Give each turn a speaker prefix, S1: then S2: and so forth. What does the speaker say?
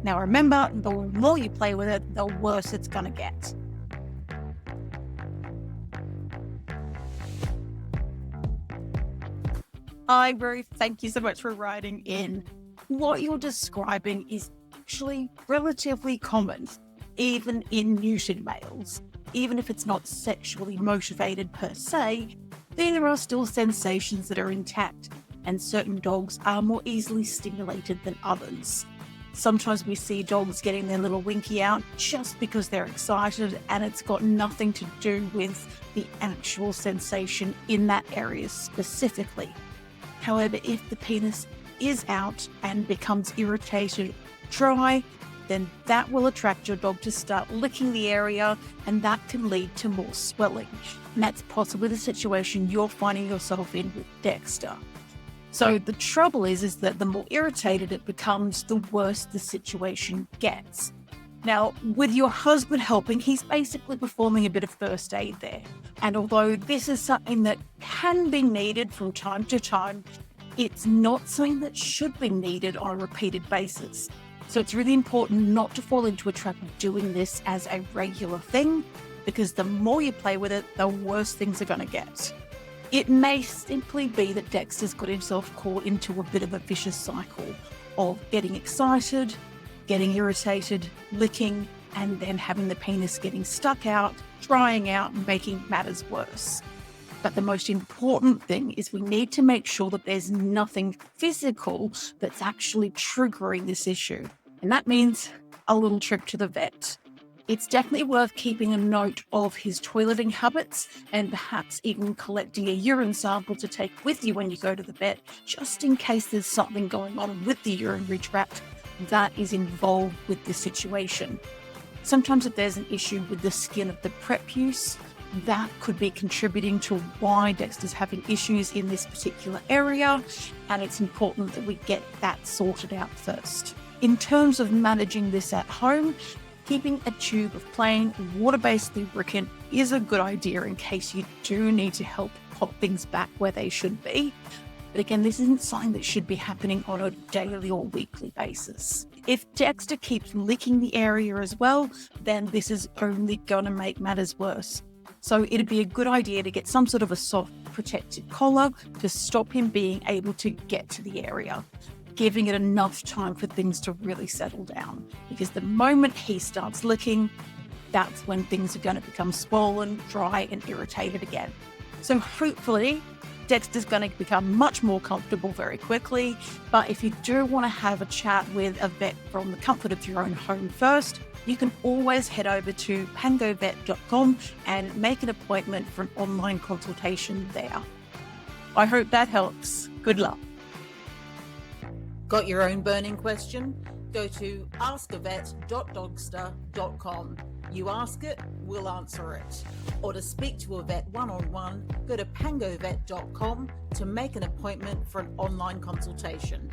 S1: Now remember, the more you play with it, the worse it's going to get. Hi, Ruth. Thank you so much for writing in. What you're describing is actually relatively common, even in neutered males. Even if it's not sexually motivated per se, there are still sensations that are intact, and certain dogs are more easily stimulated than others. Sometimes we see dogs getting their little winky out just because they're excited, and it's got nothing to do with the actual sensation in that area specifically. However, if the penis is out and becomes irritated, dry, then that will attract your dog to start licking the area, and that can lead to more swelling. And that's possibly the situation you're finding yourself in with Dexter. So the trouble is that the more irritated it becomes, the worse the situation gets. Now, with your husband helping, he's basically performing a bit of first aid there. And although this is something that can be needed from time to time, it's not something that should be needed on a repeated basis. So it's really important not to fall into a trap of doing this as a regular thing, because the more you play with it, the worse things are going to get. It may simply be that Dexter's got himself caught into a bit of a vicious cycle of getting excited, getting irritated, licking, and then having the penis getting stuck out, drying out, and making matters worse. But the most important thing is we need to make sure that there's nothing physical that's actually triggering this issue. And that means a little trip to the vet. It's definitely worth keeping a note of his toileting habits and perhaps even collecting a urine sample to take with you when you go to the vet, just in case there's something going on with the urinary tract that is involved with this situation. Sometimes if there's an issue with the skin of the prepuce, that could be contributing to why Dexter's having issues in this particular area, and it's important that we get that sorted out first. In terms of managing this at home, keeping a tube of plain water-based lubricant is a good idea in case you do need to help pop things back where they should be. But again, this isn't something that should be happening on a daily or weekly basis. If Dexter keeps licking the area as well, then this is only going to make matters worse. So it'd be a good idea to get some sort of a soft protective collar to stop him being able to get to the area, giving it enough time for things to really settle down. Because the moment he starts licking, that's when things are going to become swollen, dry, and irritated again. So hopefully, Dexter's going to become much more comfortable very quickly. But if you do want to have a chat with a vet from the comfort of your own home first, you can always head over to pangovet.com and make an appointment for an online consultation there. I hope that helps. Good luck. Got your own burning question? Go to askavet.dogster.com. You ask it, we'll answer it. Or to speak to a vet one-on-one, go to pangovet.com to make an appointment for an online consultation.